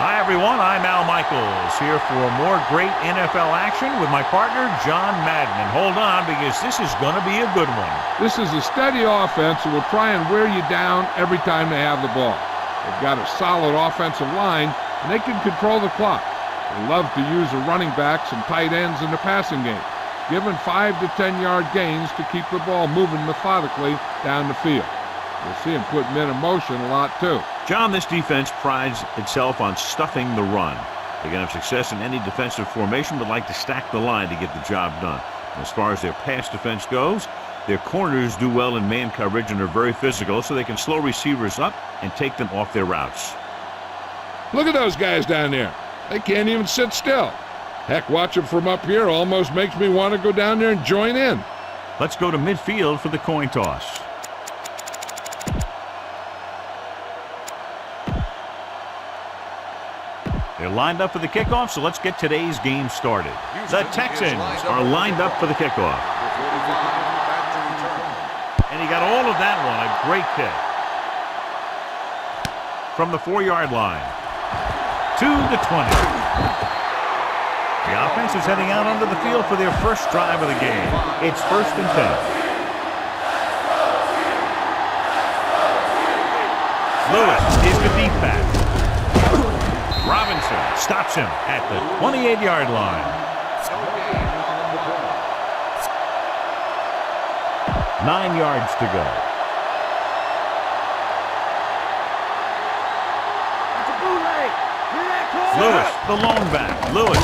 Hi, everyone. I'm Al Michaels here for more great NFL action with my partner, John Madden. And hold on, because this is going to be a good one. This is a steady offense that will try and wear you down every time they have the ball. They've got a solid offensive line, and they can control the clock. They love to use the running backs and tight ends in the passing game, given 5 to 10 yard gains to keep the ball moving methodically down the field. You'll see him put men in motion a lot, too. John, this defense prides itself on stuffing the run. They can have success in any defensive formation, but like to stack the line to get the job done. And as far as their pass defense goes, their corners do well in man coverage and are very physical, so they can slow receivers up and take them off their routes. Look at those guys down there. They can't even sit still. Heck, watching from up here almost makes me want to go down there and join in. Let's go to midfield for the coin toss. They're lined up for the kickoff, so let's get today's game started. The Texans are lined up for the kickoff. And he got all of that one, a great kick. From the 4-yard line to the 20. The offense is heading out onto the field for their first drive of the game. It's 1st and 10. Lewis is the deep back. Robinson stops him at the 28-yard line. 9 yards to go. Lewis, the lone back. Lewis,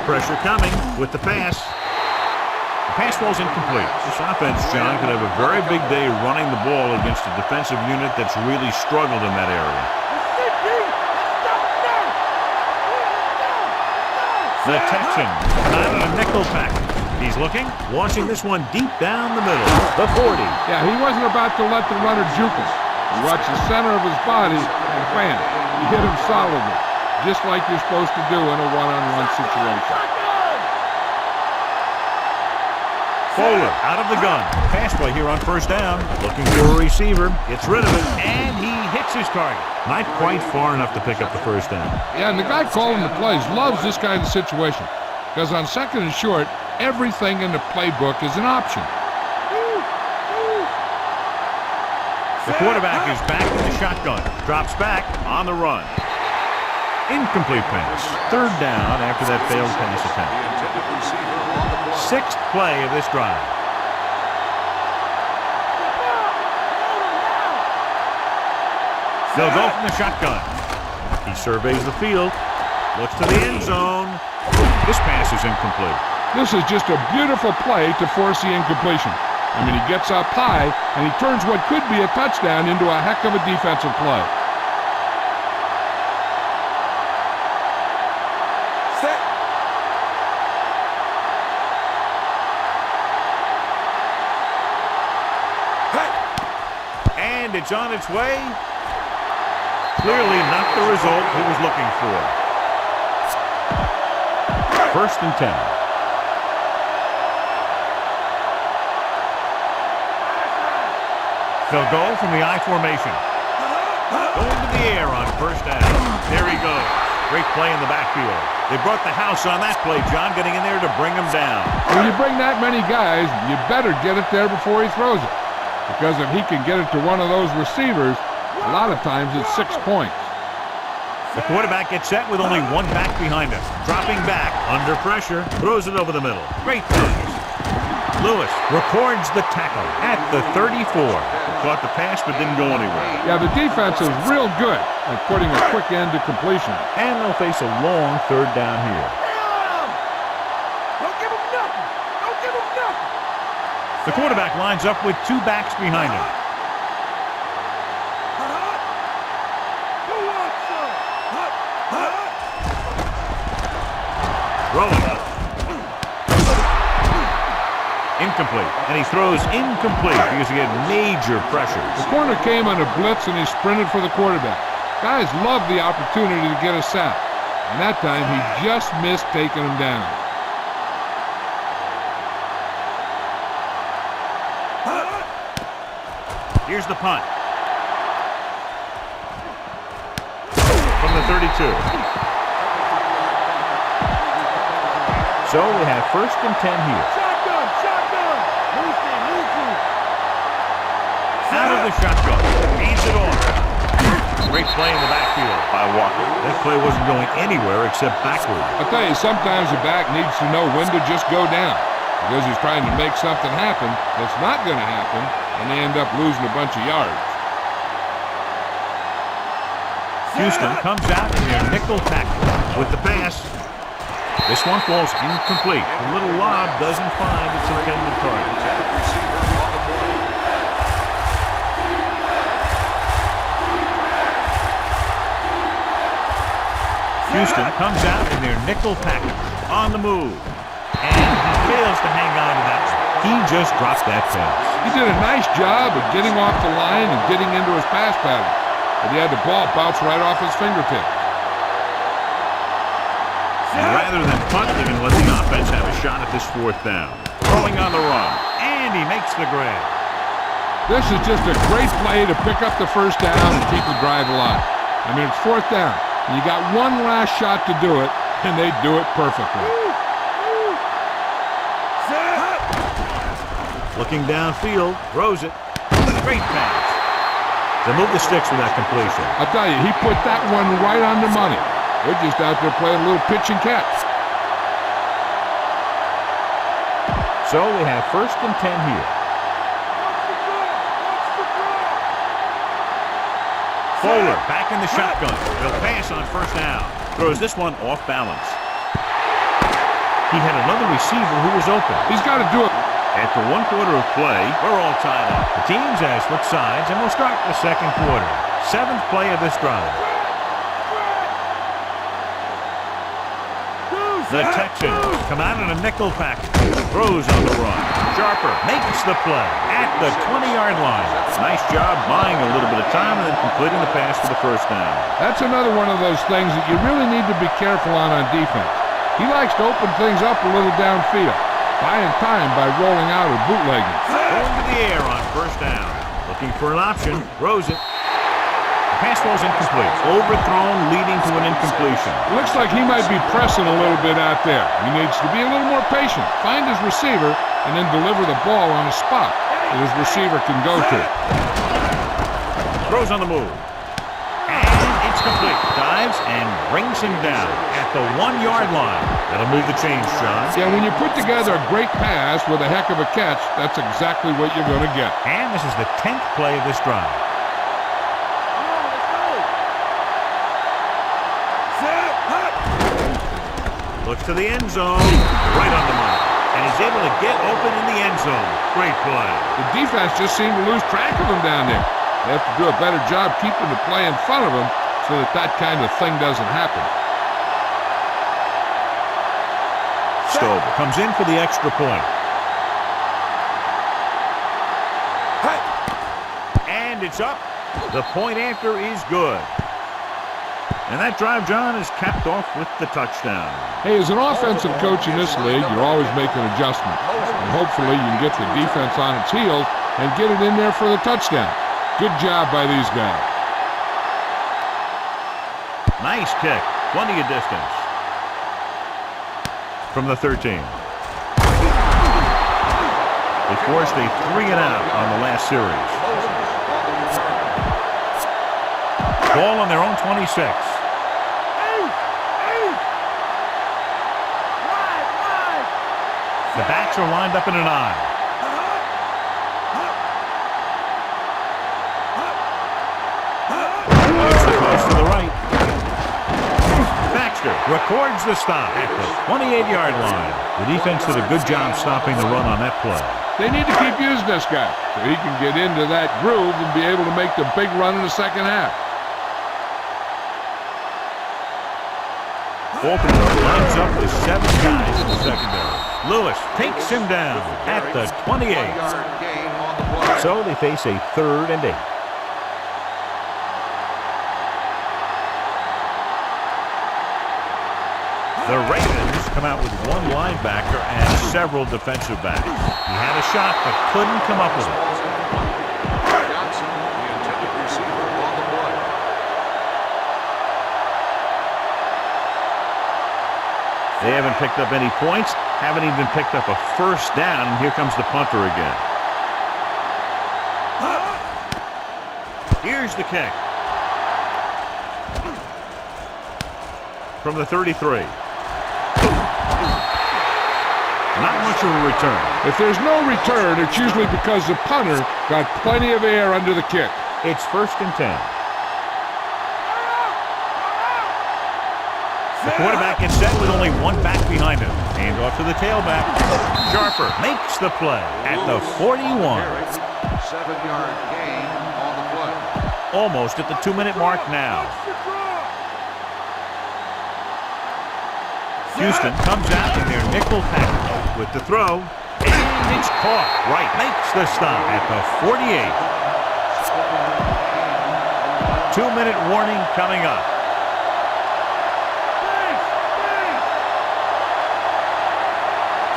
pressure coming with the pass. The pass ball's incomplete. This offense, John, could have a very big day running the ball against a defensive unit that's really struggled in that area. The Taxens out of a nickel package. He's looking, launching this one deep down the middle. The 40. Yeah, he wasn't about to let the runner juke him. He watched the center of his body and bam, he hit him solidly, just like you're supposed to do in a one-on-one situation. Fuller out of the gun. Pass play here on 1st down. Looking for a receiver. Gets rid of it, and he hits his target. Not quite far enough to pick up the 1st down. Yeah, and the guy calling the plays loves this kind of situation, because on 2nd and short, everything in the playbook is an option. The quarterback is back in the shotgun. Drops back on the run. Incomplete pass. 3rd down after that failed pass attempt. 6th play of this drive. They'll go from the shotgun. He surveys the field. Looks to the end zone. This pass is incomplete. This is just a beautiful play to force the incompletion. I mean, he gets up high, and he turns what could be a touchdown into a heck of a defensive play. Set. And it's on its way. Clearly not the result he was looking for. 1st and 10. They'll go from the I formation. Going to the air on 1st down. There he goes. Great play in the backfield. They brought the house on that play, John, getting in there to bring him down. When you bring that many guys, you better get it there before he throws it. Because if he can get it to one of those receivers, a lot of times it's 6 points. The quarterback gets set with only one back behind him. Dropping back, under pressure, throws it over the middle. Great pass. Lewis records the tackle at the 34. Caught the pass but didn't go anywhere. Yeah, the defense is real good at putting a quick end to completion. And they'll face a long 3rd down here. Don't give him nothing. Don't give him nothing. The quarterback lines up with 2 backs behind him. Rolling. Incomplete. And he throws incomplete because he had major pressure. The corner came on a blitz and he sprinted for the quarterback. Guys love the opportunity to get a sack. And that time he just missed taking him down. Here's the punt. from the 32. So we have 1st and 10 here. Shotgun, shotgun. Lucy. Out of the shotgun. Hands it off. Great play in the backfield by Walker. That play wasn't going anywhere except backward. I'll tell you, sometimes the back needs to know when to just go down because he's trying to make something happen that's not going to happen, and they end up losing a bunch of yards. Houston comes out in their nickel tackle with the pass. This one falls incomplete. The little lob doesn't find its intended target. Houston comes out in their nickel package on the move. And he fails to hang on to that one. He just dropped that pass. He did a nice job of getting off the line and getting into his pass pattern, but he had the ball bounce right off his fingertips. And rather than punt, they're going to let the offense have a shot at this 4th down. Throwing on the run, and he makes the grab. This is just a great play to pick up the 1st down and keep the drive alive. I mean, it's 4th down. You got one last shot to do it, and they do it perfectly. Looking downfield, throws it. Great pass. They move the sticks with that completion. I'll tell you, he put that one right on the money. They're just out there playing a little pitch and catch. So we have 1st and 10 here. Fuller back in the shotgun. They'll pass on 1st down. Throws this one off balance. He had another receiver who was open. He's got to do it. After 1 quarter of play, we're all tied up. The teams have switched sides, and we'll start the 2nd quarter. 7th play of this drive. The Texans come out in a nickel package. Throws on the run. Sharper makes the play at the 20-yard line. Nice job buying a little bit of time and then completing the pass for the 1st down. That's another one of those things that you really need to be careful on defense. He likes to open things up a little downfield, buying time by rolling out or bootlegging. Going to the air on 1st down. Looking for an option. Throws it. Pass ball's incomplete. Overthrown, leading to an incompletion. Looks like he might be pressing a little bit out there. He needs to be a little more patient, find his receiver, and then deliver the ball on a spot that his receiver can go to. Throws on the move. And it's complete. Dives and brings him down at the 1-yard line. That'll move the chains, John. Yeah, when you put together a great pass with a heck of a catch, that's exactly what you're going to get. And this is the 10th play of this drive. Looks to the end zone, right on the money. And he's able to get open in the end zone. Great play. The defense just seemed to lose track of him down there. They have to do a better job keeping the play in front of him so that that kind of thing doesn't happen. Stover comes in for the extra point. And it's up. The point after is good. And that drive, John, is capped off with the touchdown. Hey, as an offensive coach in this league, you're always making adjustments. And hopefully you can get the defense on its heels and get it in there for the touchdown. Good job by these guys. Nice kick. Plenty of distance. From the 13. They forced a 3-and-out on the last series. Ball on their own 26. The backs are lined up in an I. Looks the cross to the right. Baxter records the stop at the 28-yard line. The defense did a good job stopping the run on that play. They need to keep using this guy so he can get into that groove and be able to make the big run in the 2nd half. Baltimore lines up with 7 guys in the secondary. Lewis takes him down at the 28. So they face a 3rd and 8. The Ravens come out with 1 linebacker and several defensive backs. He had a shot but couldn't come up with it. haven't picked up any points, haven't even picked up a first down, and here comes the punter again. Here's the kick. From the 33. Not much of a return. If there's no return, it's usually because the punter got plenty of air under the kick. It's 1st and 10. The quarterback gets set with only one back behind him. Hand off to the tailback. Sharper makes the play at the 41. 7-yard gain on the play. Almost at the 2-minute mark now. Houston comes out in their nickel package with the throw, and it's caught. Wright makes the stop at the 48. 2-minute warning coming up.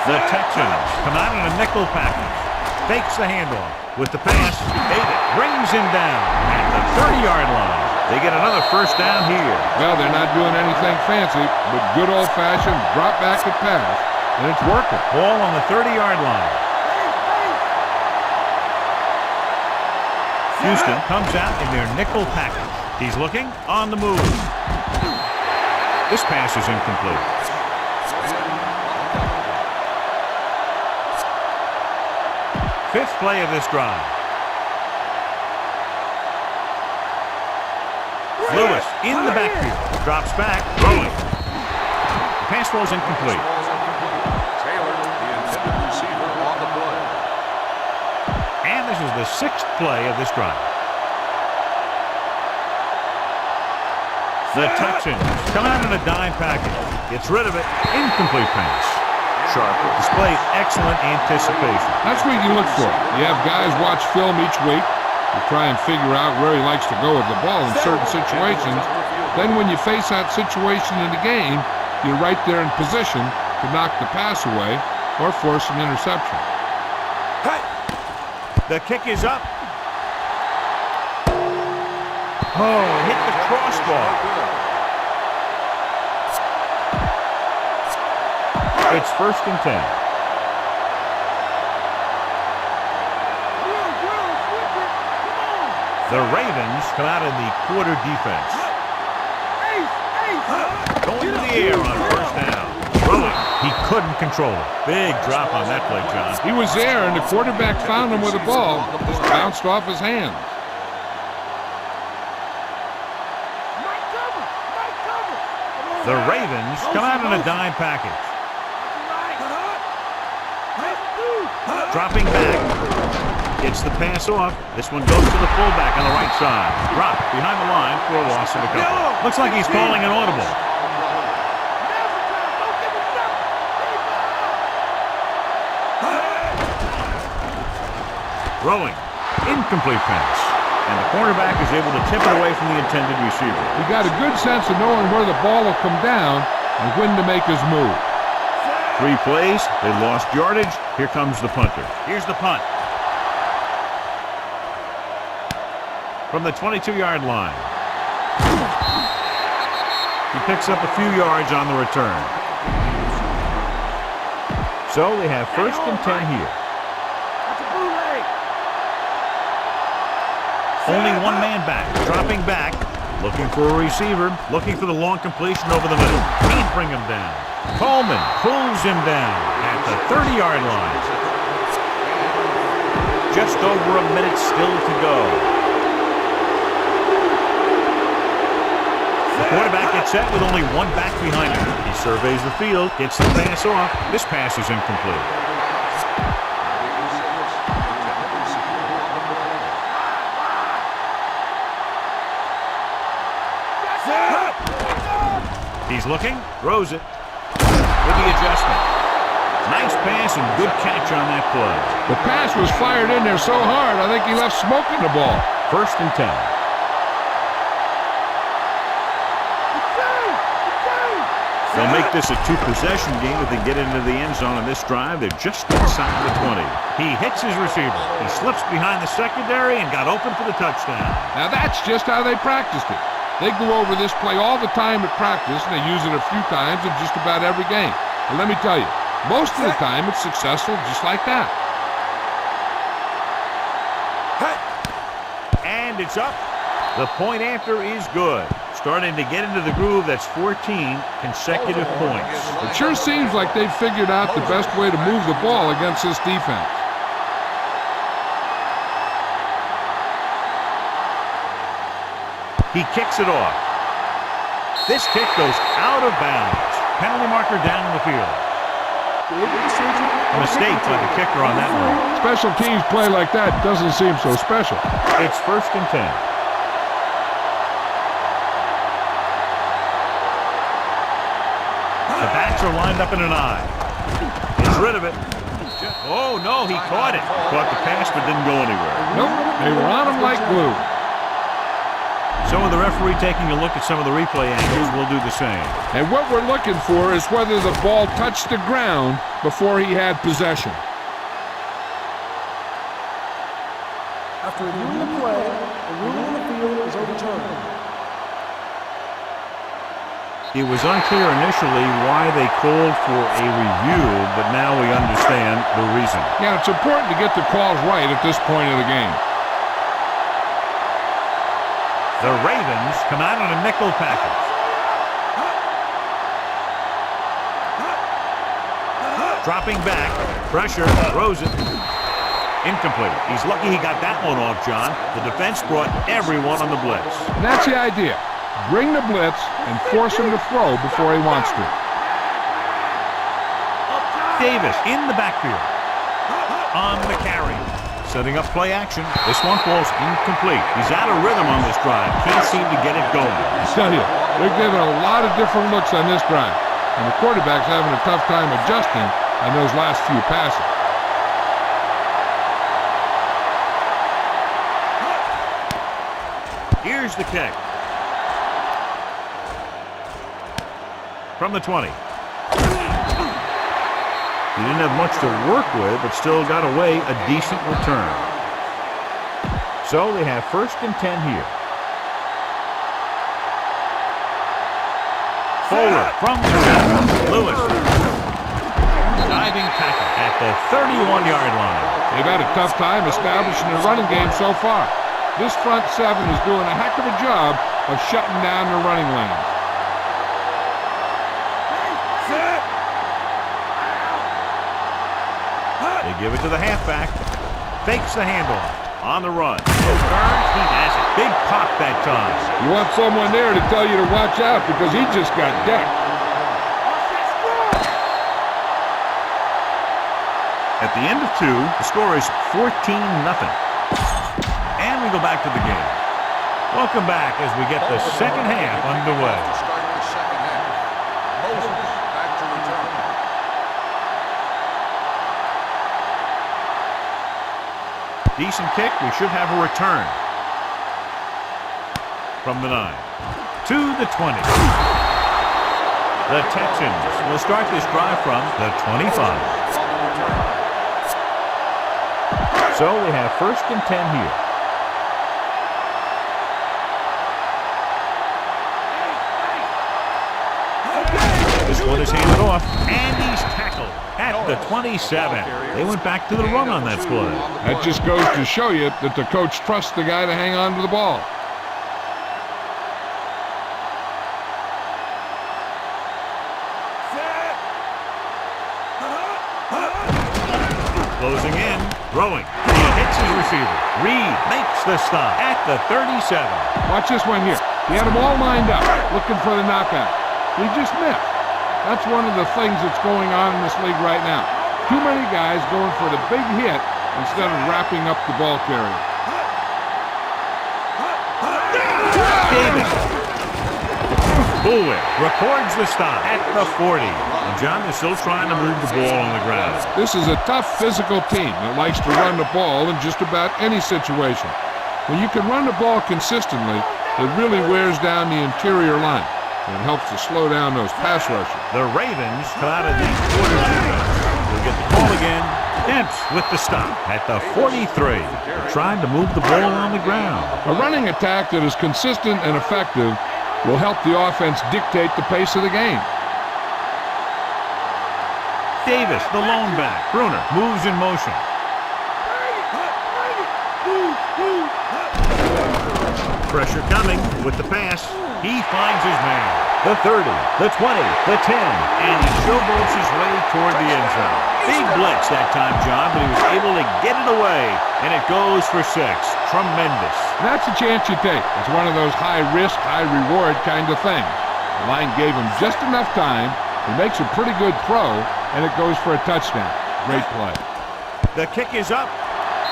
The Texans come out in a nickel package. Fakes the handoff with the pass. David brings him down at the 30-yard line. They get another first down here. Well, they're not doing anything fancy, but good old-fashioned drop back and pass, and it's working. Ball on the 30-yard line. Houston comes out in their nickel package. He's looking on the move. This pass is incomplete. Fifth play of this drive. Lewis in the backfield. Drops back. Throwing. The pass was incomplete. Taylor, the intended receiver, on the play. And this is the 6th play of this drive. The Taxens come out in a dime package. Gets rid of it. Incomplete pass. Sharper displayed excellent anticipation. That's what you look for. You have guys watch film each week. You try and figure out where he likes to go with the ball in certain situations. Then when you face that situation in the game, you're right there in position to knock the pass away or force an interception. The kick is up. Oh, hit the crossbar. It's 1st and 10. The Ravens come out in the quarter defense. Going to the air on first down. Throwing. He couldn't control it. Big drop on that play, John. He was there, and the quarterback found him with a ball. Just bounced off his hands. The Ravens come out in a dime package. Dropping back. Gets the pass off. This one goes to the fullback on the right side. Drop behind the line for a loss of a couple. Looks like he's calling an audible. Throwing. Incomplete pass. And the cornerback is able to tip it away from the intended receiver. He got a good sense of knowing where the ball will come down and when to make his move. 3 plays. They lost yardage. Here comes the punter. Here's the punt. From the 22-yard line. He picks up a few yards on the return. So they have 1st and 10 here. Only one man back. Dropping back. Looking for a receiver. Looking for the long completion over the middle. Can't bring him down. Coleman pulls him down at the 30-yard line. Just over a minute still to go. The quarterback gets set with only one back behind him. He surveys the field, gets the pass off. This pass is incomplete. He's looking, throws it with the adjustment. Nice pass and good catch on that play. The pass was fired in there so hard, I think he left smoke in the ball. 1st and 10. They'll make this a 2-possession game if they get into the end zone on this drive. They're just inside the 20. He hits his receiver. He slips behind the secondary and got open for the touchdown. Now that's just how they practiced it. They go over this play all the time at practice, and they use it a few times in just about every game. And let me tell you, most of the time it's successful just like that. And it's up. The point after is good. Starting to get into the groove. That's 14 consecutive points. It sure seems like they've figured out the best way to move the ball against this defense. He kicks it off. This kick goes out of bounds. Penalty marker down in the field. A mistake by the kicker on that one. Special teams play like that doesn't seem so special. It's 1st and 10. The backs are lined up in an eye. He's rid of it. Oh, no, he caught it. Caught the pass, but didn't go anywhere. Nope, they were on him like glue. So with the referee taking a look at some of the replay angles, we'll do the same. And what we're looking for is whether the ball touched the ground before he had possession. After reviewing the play, the ruling on the field is overturned. It was unclear initially why they called for a review, but now we understand the reason. Yeah, it's important to get the calls right at this point of the game. The Ravens come out in a nickel package. Dropping back, pressure, throws it. Incomplete. He's lucky he got that one off, John. The defense brought everyone on the blitz. And that's the idea. Bring the blitz and force him to throw before he wants to. Davis in the backfield. On the carry. Setting up play action. This one falls incomplete. He's out of rhythm on this drive. Can't seem to get it going. I tell you, they're giving a lot of different looks on this drive. And the quarterback's having a tough time adjusting on those last few passes. Here's the kick. From the 20. He didn't have much to work with, but still got away a decent return. So they have 1st and 10 here. Fuller from the center. Lewis. Diving tackle at the 31-yard line. They've had a tough time establishing a running game so far. This front seven is doing a heck of a job of shutting down the running lanes. They give it to the halfback. Fakes the handoff. On the run. Turns. He has it. Big pop that time. You want someone there to tell you to watch out because he just got decked. At the end of 2, the score is 14-0. And we go back to the game. Welcome back as we get the second half underway. Start the second half. Moses back to return. Decent kick. We should have a return. From the 9 to the 20. The Texans will start this drive from the 25. So we have 1st and 10 here. This one is handed off, and he's tackled at the 27. They went back to the run on that play. That just goes to show you that the coach trusts the guy to hang on to the ball. Closing in, throwing. He hits his receiver. Reed makes the stop at the 37. Watch this one here. He had them all lined up, looking for the knockout. He just missed. That's one of the things that's going on in this league right now. Too many guys going for the big hit instead of wrapping up the ball carrier. Davis. Bullwick records the stop at the 40. And John is still trying to move the ball on the ground. This is a tough physical team that likes to run the ball in just about any situation. When you can run the ball consistently, it really wears down the interior line. And it helps to slow down those pass rushers. The Ravens come out of the quarter defense. We'll get the call again. Demp's with the stop at the 43. They're trying to move the ball on the ground. A running attack that is consistent and effective will help the offense dictate the pace of the game. Davis, the lone back. Bruner moves in motion. Pressure coming with the pass. He finds his man. The 30, the 20, the 10, and he showboats his way toward the end zone. Big blitz that time, John, but he was able to get it away, and it goes for 6. Tremendous. That's a chance you take. It's one of those high-risk, high-reward kind of things. The line gave him just enough time. He makes a pretty good throw, and it goes for a touchdown. Great play. The kick is up,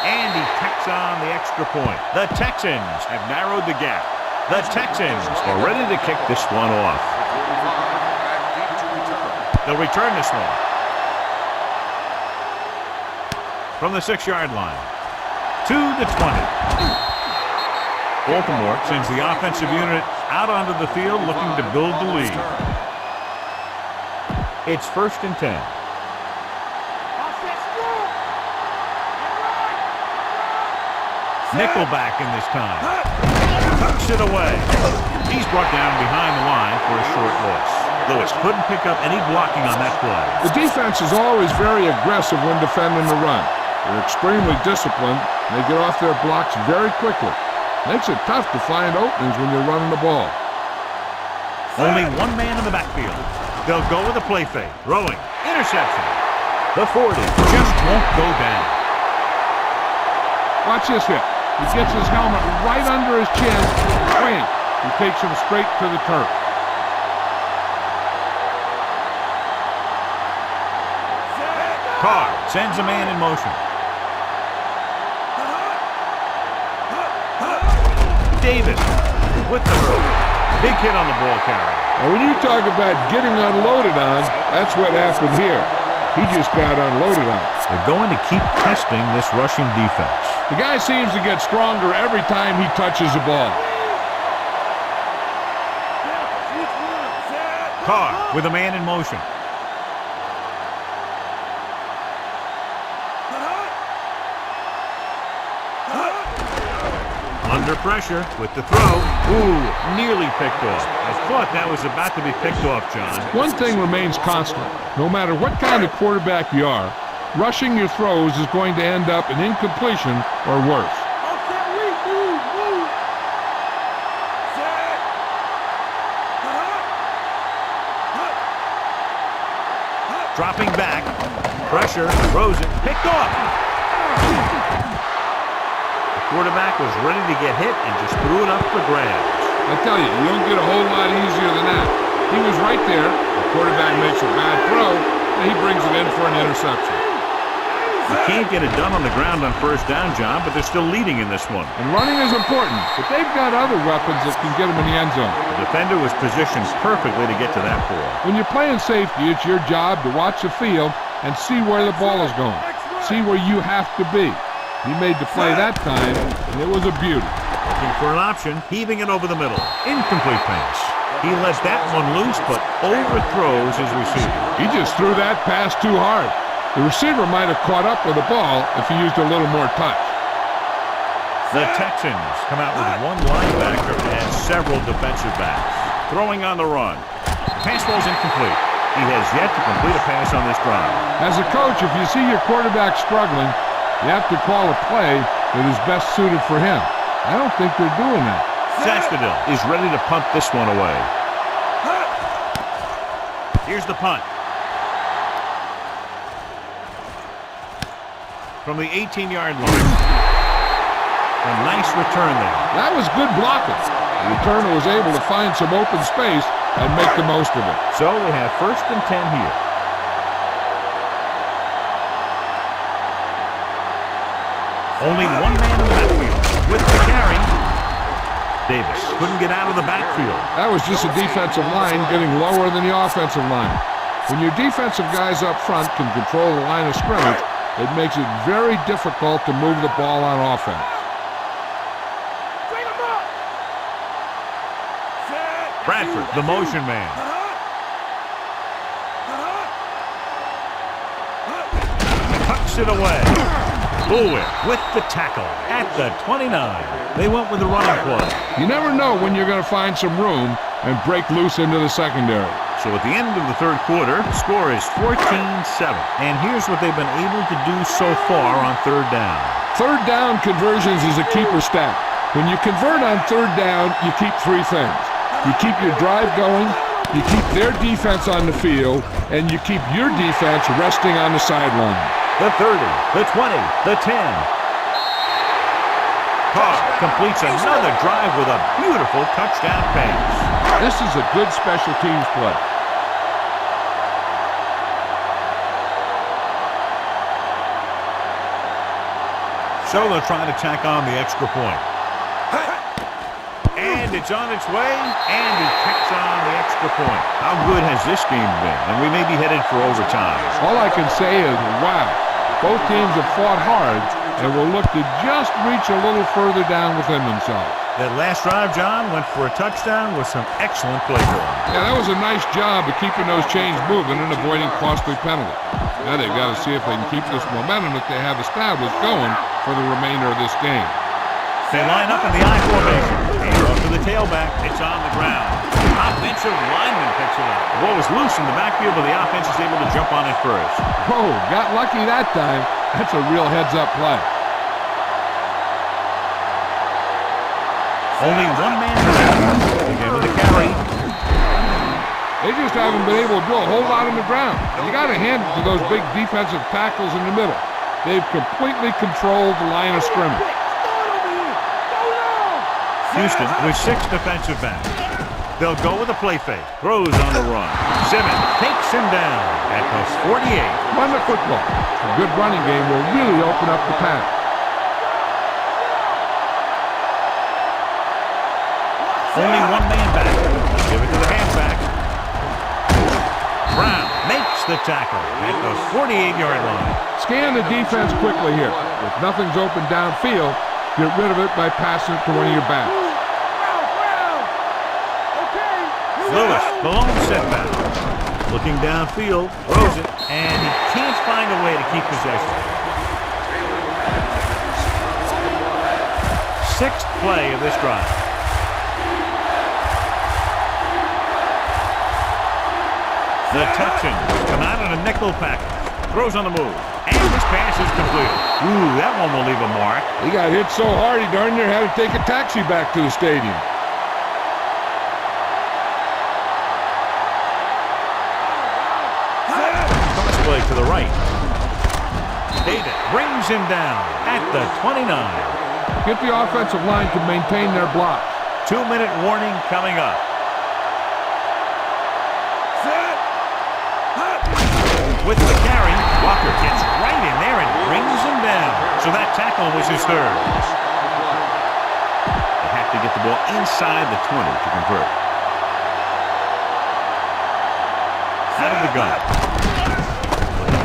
and he tacks on the extra point. The Texans have narrowed the gap. The Texans are ready to kick this one off. They'll return this one. From the 6-yard line to the 20. Baltimore sends the offensive unit out onto the field looking to build the lead. It's 1st and 10. Nickelback in this time. Tucks it away. He's brought down behind the line for a short loss. Lewis couldn't pick up any blocking on that play. The defense is always very aggressive when defending the run. They're extremely disciplined, and they get off their blocks very quickly. Makes it tough to find openings when you're running the ball. Only one man in the backfield. They'll go with a play fake. Throwing. Interception. The 40 just won't go down. Watch this hit. He gets his helmet right under his chin. Swing. He takes him straight to the turf. Carr sends a man in motion. Davis with the throw. Big hit on the ball carrier. Now, when you talk about getting unloaded on, that's what happened here. He just got unloaded on. They're going to keep testing this rushing defense. The guy seems to get stronger every time he touches the ball. Carr with a man in motion. Under pressure with the throw. Ooh, nearly picked off. I thought that was about to be picked off, John. One thing remains constant. No matter what kind of quarterback you are, rushing your throws is going to end up in incompletion or worse. Dropping back. Pressure. Throws it. Picked off. The quarterback was ready to get hit and just threw it up for grabs. I tell you, you don't get a whole lot easier than that. He was right there. The quarterback makes a bad throw, and he brings it in for an interception. You can't get it done on the ground on 1st down, John, but they're still leading in this one. And running is important, but they've got other weapons that can get them in the end zone. The defender was positioned perfectly to get to that ball. When you're playing safety, it's your job to watch the field and see where the ball is going. See where you have to be. He made the play that time, and it was a beauty. Looking for an option, heaving it over the middle. Incomplete pass. He lets that one loose, but overthrows his receiver. He just threw that pass too hard. The receiver might have caught up with the ball if he used a little more touch. The Texans come out with one linebacker and several defensive backs. Throwing on the run. Pass ball's incomplete. He has yet to complete a pass on this drive. As a coach, if you see your quarterback struggling, you have to call a play that is best suited for him. I don't think they're doing that. Sastadil is ready to punt this one away. Here's the punt. From the 18-yard line. A nice return there. That was good blocking. The returner was able to find some open space and make the most of it. So we have 1st and 10 here. Only one man in the backfield. With the carry, Davis couldn't get out of the backfield. That was just a defensive line getting lower than the offensive line. When your defensive guys up front can control the line of scrimmage, it makes it very difficult to move the ball on offense. Bradford, the motion man. Tucks it away. Bullwick with the tackle at the 29. They went with the running play. You never know when you're going to find some room and break loose into the secondary. So at the end of the third quarter, the score is 14-7. And here's what they've been able to do so far on third down. Third down conversions is a keeper stat. When you convert on third down, you keep three things. You keep your drive going, you keep their defense on the field, and you keep your defense resting on the sideline. The 30, the 20, the 10. Carr completes another drive with a beautiful touchdown pass. This is a good special teams play. So they'll try to tack on the extra point. And it's on its way, and he tacks on the extra point. How good has this game been? And we may be headed for overtime. All I can say is, wow. Both teams have fought hard and will look to just reach a little further down within themselves. That last drive, John, went for a touchdown with some excellent play calling. Yeah, that was a nice job of keeping those chains moving and avoiding costly penalties. Now they've got to see if they can keep this momentum that they have established going for the remainder of this game. They line up in the I formation. Hand off to the tailback. It's on the ground. Offensive lineman picks it up. The ball was loose in the backfield, but the offense is able to jump on it first. Whoa, got lucky that time. That's a real heads-up play. Only one man left. Again with the carry. They just haven't been able to do a whole lot on the ground. You got to hand it to those big defensive tackles in the middle. They've completely controlled the line of scrimmage. Houston with 6 defensive backs. They'll go with a play fake. Throws on the run. Simmons takes him down at the 48. Run the football. A good running game will really open up the pass. Only one man back. Give it to the halfback. Brown makes the tackle at the 48-yard line. Scan the defense quickly here. If nothing's open downfield, get rid of it by passing it to one of your backs. Lewis, the lone setback. Looking downfield, throws it, and he can't find a way to keep possession. 6th play of this drive. The Taxens come out on a nickel package. Throws on the move. And this pass is completed. Ooh, that one will leave a mark. He got hit so hard he darn near had to take a taxi back to the stadium. Play to the right. David brings him down at the 29. Get the offensive line to maintain their blocks. 2-minute warning coming up. With the carry, Walker gets right in there and brings him down. So that tackle was his 3rd. They have to get the ball inside the 20 to convert. Out of the gun.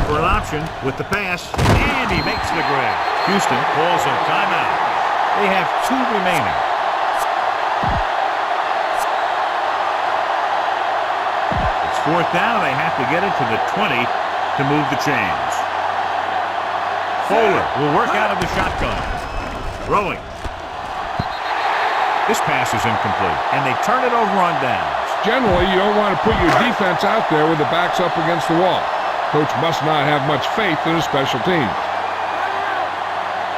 For an option with the pass, and he makes the grab. Houston calls a timeout. They have 2 remaining. It's 4th down. They have to get it to the 20 to move the chains. Fuller will work out of the shotgun. Throwing. This pass is incomplete, and they turn it over on downs. Generally, you don't want to put your defense out there with the backs up against the wall. Coach must not have much faith in his special teams.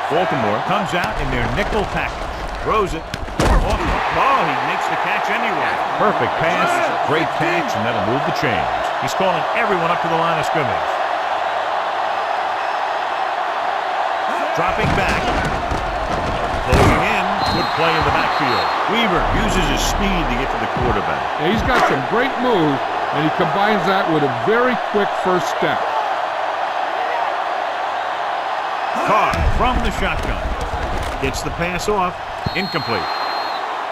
Baltimore comes out in their nickel package. Throws it. Oh, he makes the catch anyway. Perfect pass, great catch, and that'll move the chains. He's calling everyone up to the line of scrimmage. Dropping back. Closing in. Good play in the backfield. Weaver uses his speed to get to the quarterback. Yeah, he's got some great moves, and he combines that with a very quick first step. Carr from the shotgun. Gets the pass off. Incomplete.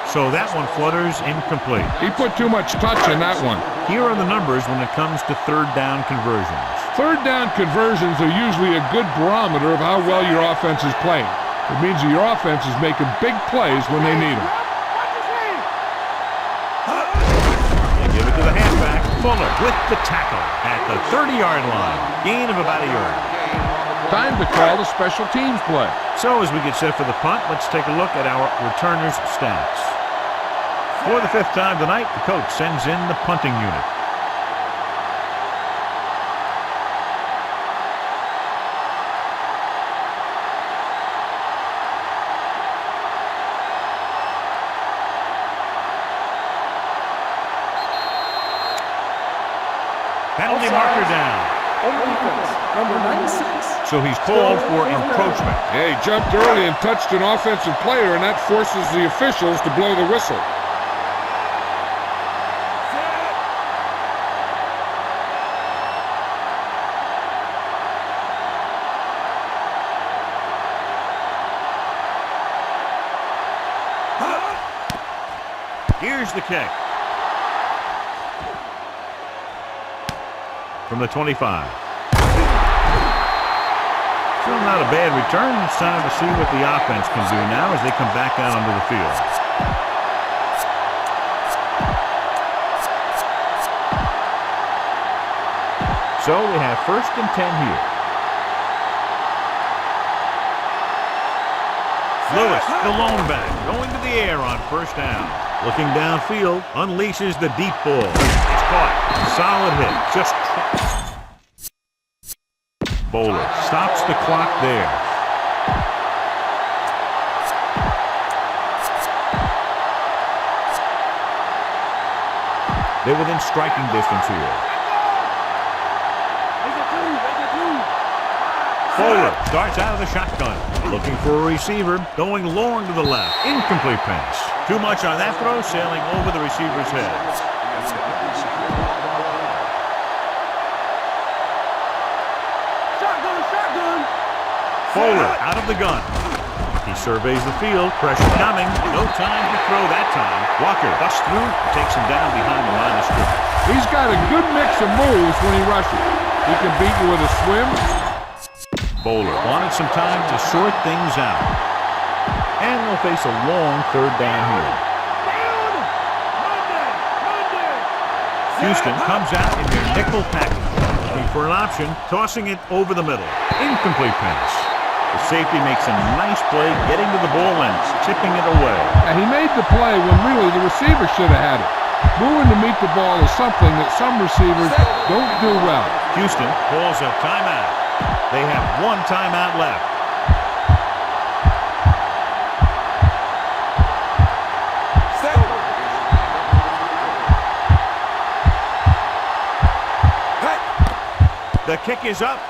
So that one flutters incomplete. He put too much touch in that one. Here are the numbers when it comes to 3rd down conversions. 3rd down conversions are usually a good barometer of how well your offense is playing. It means that your offense is making big plays when they need them. They give it to the halfback. Fuller with the tackle at the 30-yard line. Gain of about a yard. Time to call the special teams play. So as we get set for the punt, let's take a look at our returners' stats. For the 5th time tonight, the coach sends in the punting unit. Penalty marker down. On defense, number 96. So he's called for encroachment. Yeah, he jumped early and touched an offensive player, and that forces the officials to blow the whistle. Here's the kick. From the 25. Still not a bad return. It's time to see what the offense can do now as they come back out onto the field. So we have 1st and 10 here. Lewis, the lone back, going to the air on 1st down. Looking downfield, unleashes the deep ball. It's caught. Solid hit. Just Bowler stops the clock there. They're within striking distance here. Bowler starts out of the shotgun. Looking for a receiver. Going long to the left. Incomplete pass. Too much on that throw, sailing over the receiver's head. Bowler out of the gun. He surveys the field. Pressure coming. No time to throw that time. Walker busts through. Takes him down behind the line of scrimmage. He's got a good mix of moves when he rushes. He can beat you with a swim. Bowler wanted some time to sort things out. And they'll face a long 3rd down here. Houston comes out in their nickel package. Looking for an option, tossing it over the middle. Incomplete pass. The safety makes a nice play, getting to the ball and tipping it away. And he made the play when really the receiver should have had it. Moving to meet the ball is something that some receivers don't do well. Houston calls a timeout. They have 1 timeout left. The kick is up.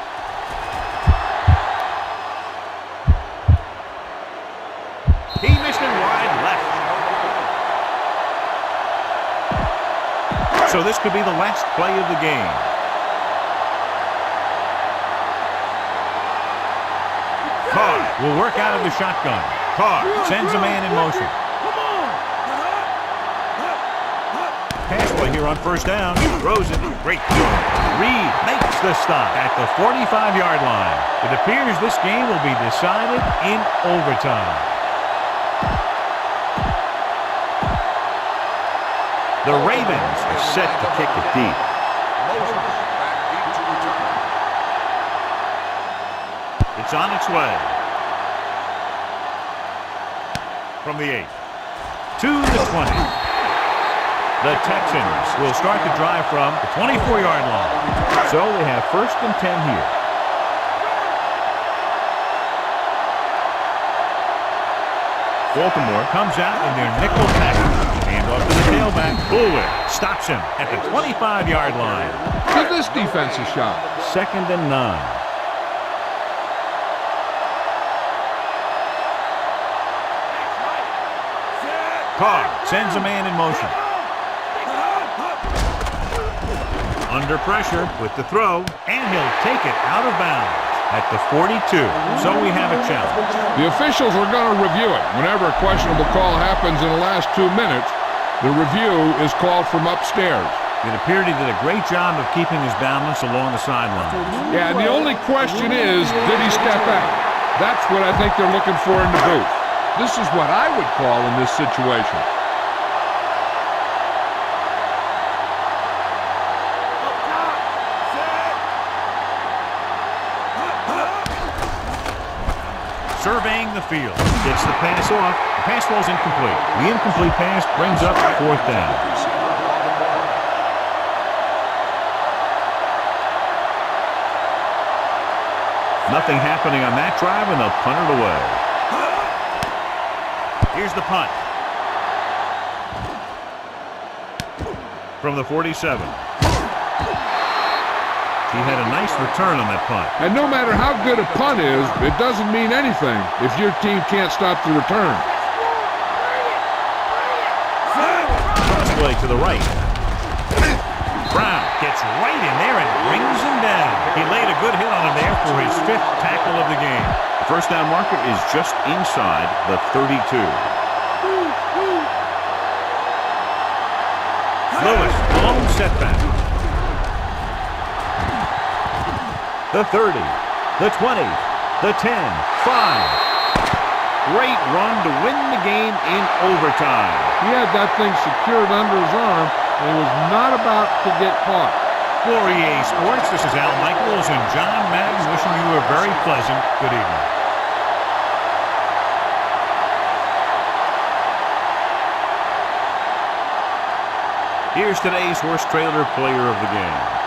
He missed it wide left. So this could be the last play of the game. Carr will work out of the shotgun. Carr sends a man in motion. Pass play here on 1st down. Throws it. Great throw. Reed makes the stop at the 45-yard line. It appears this game will be decided in overtime. The Ravens are set to kick it deep. It's on its way. From the 8 to the 20. The Texans will start the drive from the 24-yard line. So they have 1st and 10 here. Baltimore comes out in their nickel package. Hand off to the tailback. Bullwick stops him at the 25-yard line. Give this defense a shot. 2nd and 9. Carr sends a man in motion. Under pressure with the throw, and he'll take it out of bounds at the 42. So we have a challenge. The officials are going to review it. Whenever a questionable call happens in the last 2 minutes, the review is called from upstairs. It appeared he did a great job of keeping his balance along the sideline. Yeah, and the only question is, did he step out? That's what I think they're looking for in the booth. This is what I would call in this situation. Surveying the field. Gets the pass off. The pass ball's incomplete. The incomplete pass brings up 4th down. Nothing happening on that drive, and they'll punt it away. Here's the punt. From the 47. He had a nice return on that punt. And no matter how good a punt is, it doesn't mean anything if your team can't stop the return. Play to the right. Brown gets right in there and brings him down. He laid a good hit on him there for his 5th tackle of the game. The first down marker is just inside the 32. Lewis, long setback. The 30, the 20, the 10, 5. Great run to win the game in overtime. He had that thing secured under his arm, and he was not about to get caught. For EA Sports, this is Al Michaels and John Madden wishing you a very pleasant good evening. Here's today's horse trailer player of the game.